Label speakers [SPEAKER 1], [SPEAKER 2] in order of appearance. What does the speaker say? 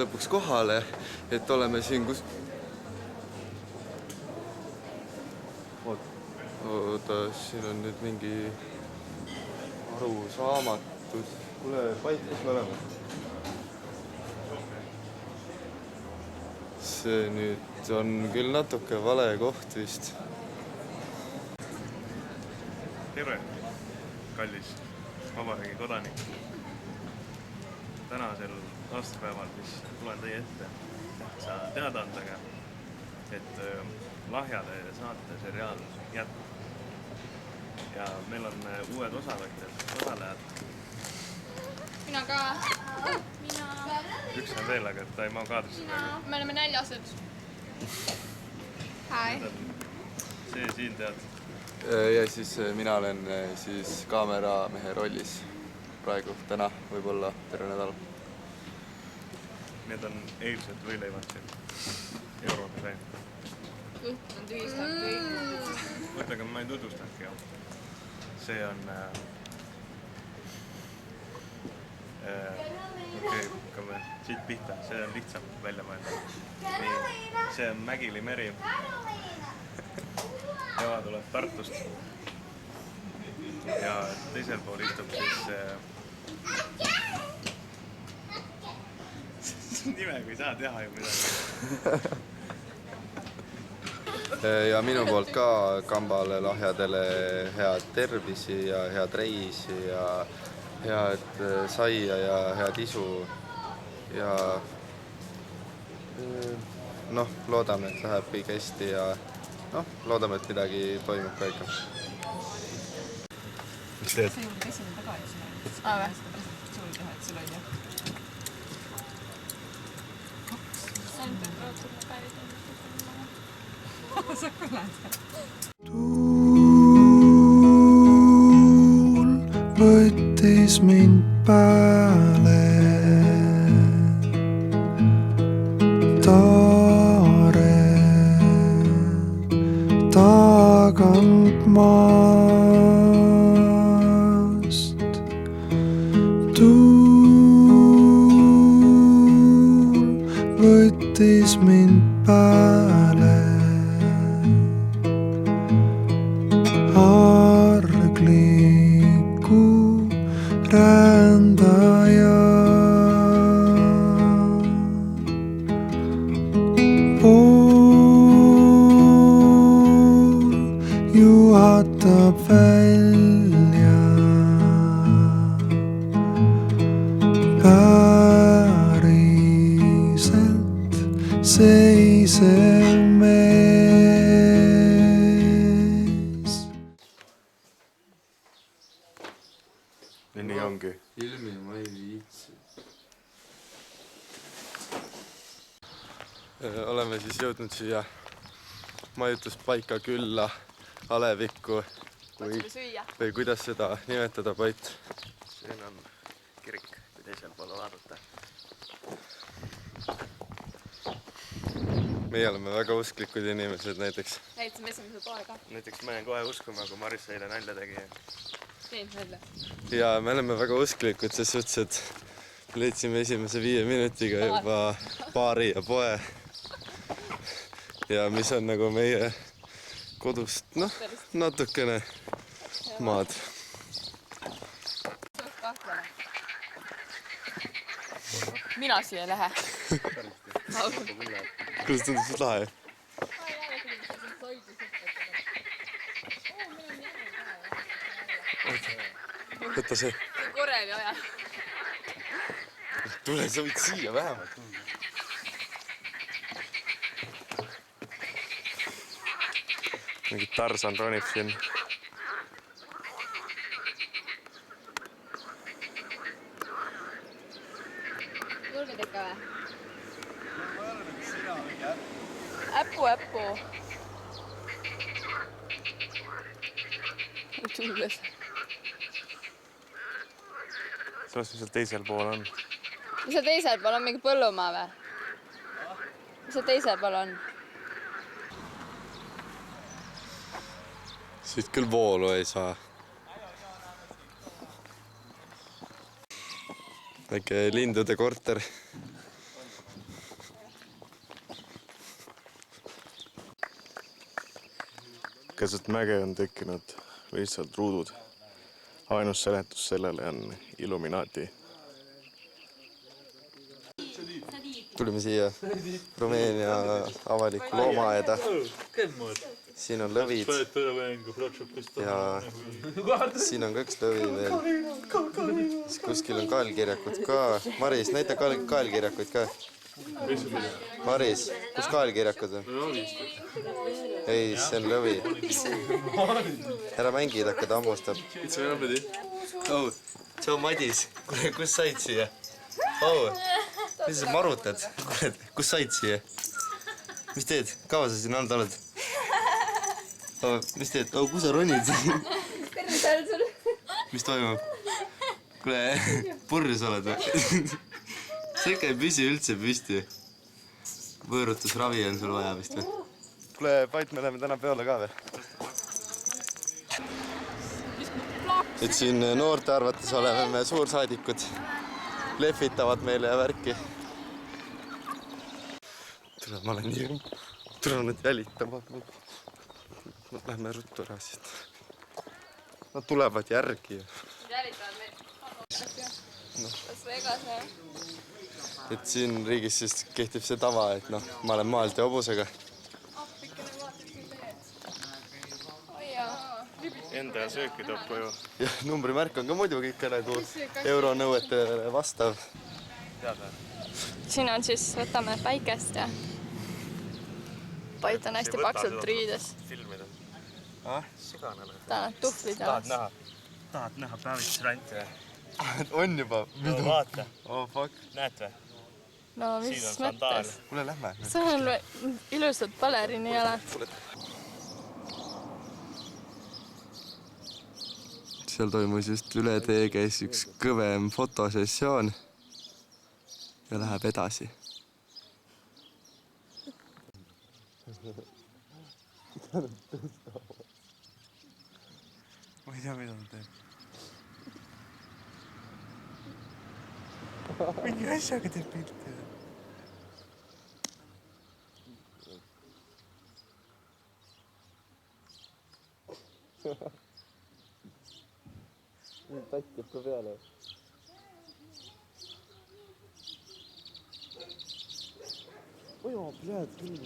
[SPEAKER 1] lõpuks kohale, et oleme siin kus... Oota, siin on nüüd mingi arusaamatus. Kuule, Pait, kus me oleme? See nüüd on küll natuke vale koht vist.
[SPEAKER 2] Tere, kallis vabariigi kodanik. Tänasel aastapäeval tulen teie ette tähtsa teadaandega, et Lahjade saate seriaal jätkub. Ja meil on uued osalejad.
[SPEAKER 3] Mina ka.
[SPEAKER 2] Üks on veel, aga ta ei maa kaadrisse praegu.
[SPEAKER 3] Me oleme näljased. Hi.
[SPEAKER 2] See siin tead.
[SPEAKER 1] Ja siis mina olen siis kaameramehe rollis praegu, täna, võib-olla terve nädal.
[SPEAKER 2] Need on eilsed võileivad siin Euroopa see.
[SPEAKER 3] Kõht on tühistab kõik.
[SPEAKER 2] Mõtlega ma ei tutvustanudki. See on... Okei, hakkame siit pihta. See on lihtsam välja mõelda. Nii, see on Mägili meri. Eva tuleb Tartust. Ja teisel pool istub siis... Nimega ei saa teha ju midagi.
[SPEAKER 1] Ja minu poolt ka kambale Lahjadele head tervisi ja head reisi ja head saia ja head isu. Ja noh, loodame, et läheb kõik hästi ja noh, loodame, et midagi toimub ka ikka.
[SPEAKER 2] Mis teed?
[SPEAKER 4] See juurde käsime tagasi.
[SPEAKER 3] Aa, või?
[SPEAKER 4] Seda presentatsiooni teha, et sul on ju. Sa kõlad.
[SPEAKER 5] Tuul võttis mind pääle, taare tagant maast. Tuul võttis mind pääle, argliku rändaja. Pool juhatab välja, päriselt seisev mees.
[SPEAKER 2] Nii ongi.
[SPEAKER 1] Ilmi ma ei viitsi. Oleme siis jõudnud siia majutuspaika külla Alevikku või kuidas seda nimetada, Pait?
[SPEAKER 2] Siin on kirik, kui teisel poole vaadata.
[SPEAKER 1] Meie oleme väga usklikud inimesed näiteks.
[SPEAKER 3] Näitasime esimese poole ka.
[SPEAKER 2] Näiteks ma jään kohe uskuma, kui Maris eile nalja tegi.
[SPEAKER 3] Tein välja.
[SPEAKER 1] Ja me oleme väga usklikud, ses suhtes, et leidsime esimese 5 minutiga juba baari ja poe. Ja mis on nagu meie kodust, noh, natukene maad.
[SPEAKER 3] Suht kahtlane. Mina siia ei lähe.
[SPEAKER 1] Kuidas tundus siis lahe? Võta see.
[SPEAKER 3] Korevi ajal.
[SPEAKER 1] Tule, sa võid siia vähemalt.
[SPEAKER 2] Mingi Tarzan ronib siin.
[SPEAKER 3] Julged ikka või? Äppu. Tulles.
[SPEAKER 2] Mis seal teisel pool on?
[SPEAKER 3] Mis seal teisel pool on? Mingi põllumaa või? Mis seal teisel pool on?
[SPEAKER 1] Siit küll voolu ei saa. Väike lindude korter.
[SPEAKER 2] keset mäge on tekkinud lihtsalt ruudud. Ainus seletus sellele on Illuminaati.
[SPEAKER 1] tulime siia Rumeenia avalikku loomaaeda. Siin on lõvid ja siin on ka üks lõvi veel. Siis kuskil on kaelkirjakud ka. Maris, näita kaelkirjakuid ka. Maris, kus kaelkirjakud on? Ei, see on lõvi. Ära mängid, hakkad hammustab. Oh, tšau Madis, kuule, kus said siia? Oh, mis sa marutad? Kuule, kus said siia? Mis teed? Kaua sa siin olnud oled? Oh, mis teed? Oh, kus sa ronid? Mis toimub? Kuule, purjus oled või? See ikka ei püsi üldse püsti. Võõrutusravi on sul vaja vist või? Kuule, Pait, me läheme täna peole ka või? Et siin noorte arvates oleme me suursaadikud. Lehvitavad meile ja värki. Tule, ma olen nii tulnud jälitama. Lähme ruttu ära siit. Nad tulevad järgi.
[SPEAKER 3] Jälitavad meid. Kas Vegas, jah?
[SPEAKER 1] Et siin riigis siis kehtib see tava, et noh, ma olen maalt ja hobusega.
[SPEAKER 3] Appikene vaatad, kui teed. Oi jaa.
[SPEAKER 2] Enda sööki toob koju.
[SPEAKER 1] Ja numbrimärk on ka muidugi ikka nagu euronõuetele vastav.
[SPEAKER 3] Siin on siis, võtame päikest ja Pait on hästi paksult riides.
[SPEAKER 2] Filmida. Sigane.
[SPEAKER 3] Ta on tuhvlid jalas.
[SPEAKER 2] Tahad näha päevitusrante või?
[SPEAKER 1] On juba?
[SPEAKER 2] No vaata.
[SPEAKER 1] Oh fuck.
[SPEAKER 2] Näed või?
[SPEAKER 3] No mis
[SPEAKER 2] Siin on sandaal.
[SPEAKER 3] mõttes?
[SPEAKER 1] Kuule, lähme.
[SPEAKER 3] See on ilusad baleriini jalad.
[SPEAKER 1] Seal toimus just üle tee käis üks kõvem fotosessioon ja läheb edasi.
[SPEAKER 2] Ma ei tea, mida ta teeb. Mingi asjaga teeb pilti.
[SPEAKER 1] Tattib ka peale. Oi, ma pljääd küll.